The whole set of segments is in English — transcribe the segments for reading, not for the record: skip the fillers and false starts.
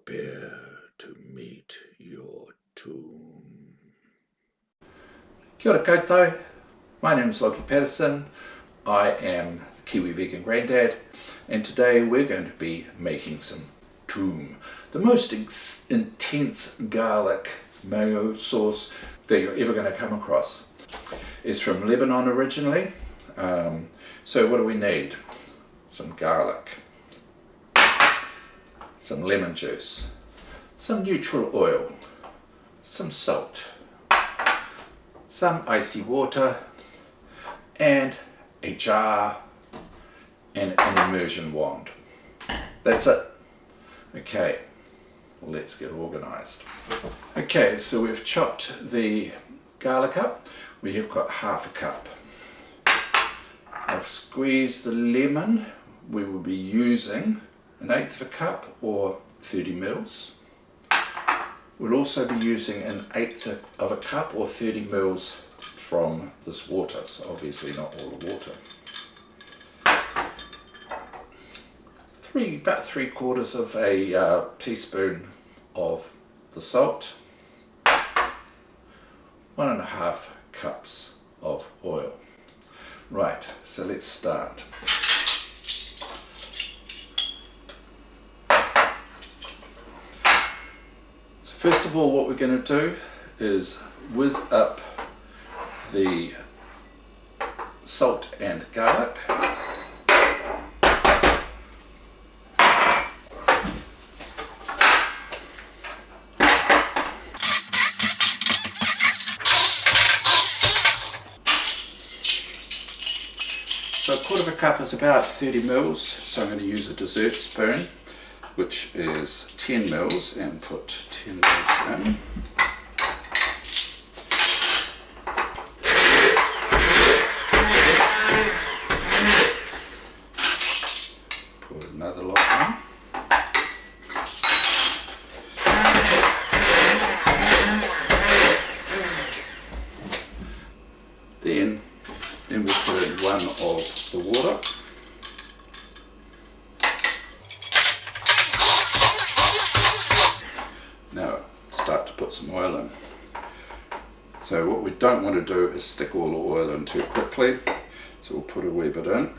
Prepare to meet your TOUM. Kia ora koutou, my name is Lockie Patterson. I am the Kiwi vegan granddad, and today we're going to be making some TOUM, the most intense garlic mayo sauce that you're ever going to come across. It's from Lebanon originally. So what do we need? Some garlic, some lemon juice, some neutral oil, some salt, some icy water, and a jar and an immersion wand. That's it. Okay, let's get organized. Okay, so we've chopped the garlic up. We have got half a cup. I've squeezed the lemon. We will be using 1/8 of a cup or 30 mils. We'll also be using 1/8 of a cup or 30 mils from this water, so obviously not all the water. About 3/4 of a teaspoon of the salt, 1.5 cups of oil. Right, so let's start. So first of all, what we're going to do is whiz up the salt and garlic. So 1/4 cup is about 30 mils, so I'm going to use a dessert spoon, which is 10 mils, and put 10 mils in. Put another lot in. Then we'll put in 1 of the water. Now start to put some oil in. So what we don't want to do is stick all the oil in too quickly, so we'll put a wee bit in.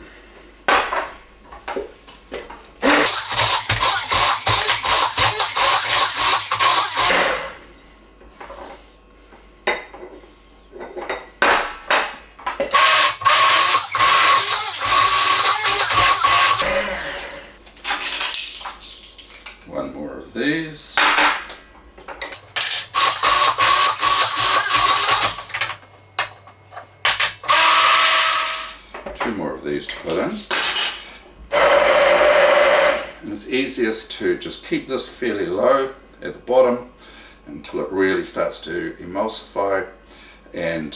One more of these. Two more of these to put in. And it's easiest to just keep this fairly low at the bottom until it really starts to emulsify, and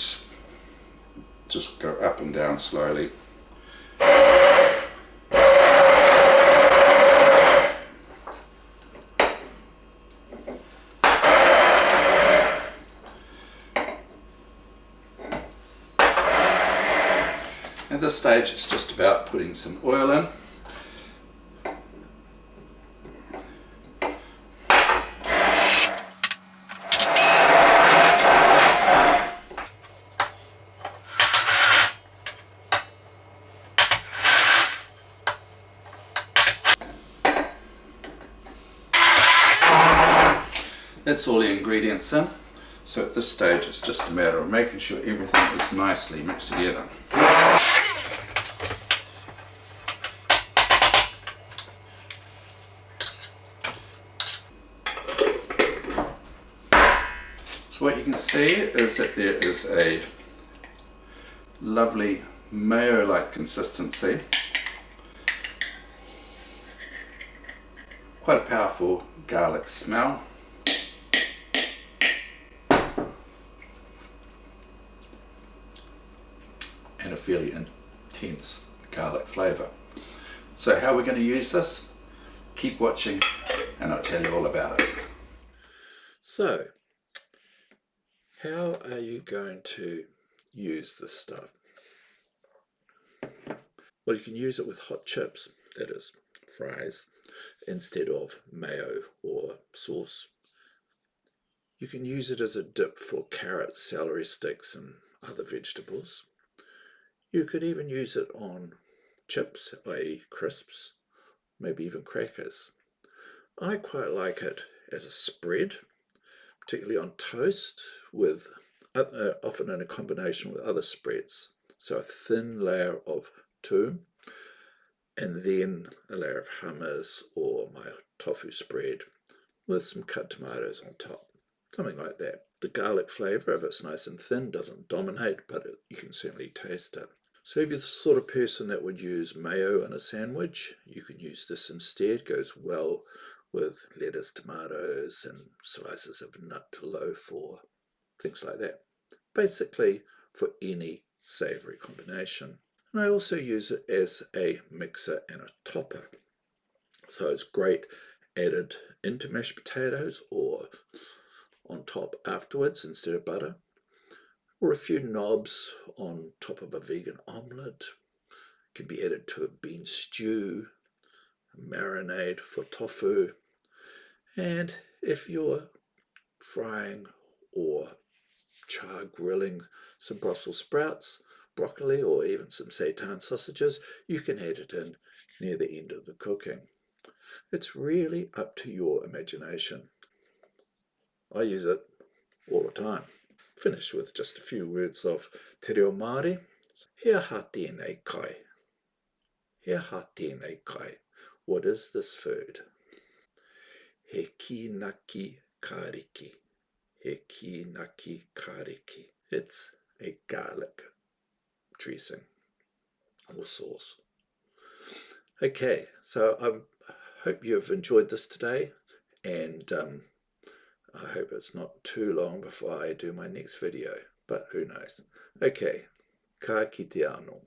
just go up and down slowly. At this stage, it's just about putting some oil in. That's all the ingredients in. So at this stage, it's just a matter of making sure everything is nicely mixed together. So what you can see is that there is a lovely mayo-like consistency. Quite a powerful garlic smell. And a fairly intense garlic flavour. So how are we going to use this? Keep watching and I'll tell you all about it. So, how are you going to use this stuff? Well, you can use it with hot chips, that is, fries. instead of mayo or sauce. You can use it as a dip for carrots, celery sticks and other vegetables. You could even use it on chips, i.e. crisps, maybe even crackers. I quite like it as a spread, particularly on toast, with often in a combination with other spreads. So a thin layer of TOUM and then a layer of hummus or my tofu spread with some cut tomatoes on top. Something like that. The garlic flavour, if it's nice and thin, doesn't dominate, but you can certainly taste it. So if you're the sort of person that would use mayo in a sandwich, you can use this instead. It goes well with lettuce, tomatoes, and slices of nut loaf or things like that. Basically, for any savoury combination. And I also use it as a mixer and a topper. So it's great added into mashed potatoes or on top afterwards instead of butter, or a few knobs on top of a vegan omelette. Can be added to a bean stew, a marinade for tofu, and if you're frying or char grilling some Brussels sprouts, broccoli, or even some seitan sausages, you can add it in near the end of the cooking. It's really up to your imagination. I use it all the time. Finish with just a few words of te reo Māori. Hea ha tēnei kai. Hea ha tēnei kai. What is this food? He kinaki kariki. He kinaki kariki. It's a garlic dressing or sauce. Okay, so I hope you've enjoyed this today, and I hope it's not too long before I do my next video, but who knows. Okay, ka kite anō.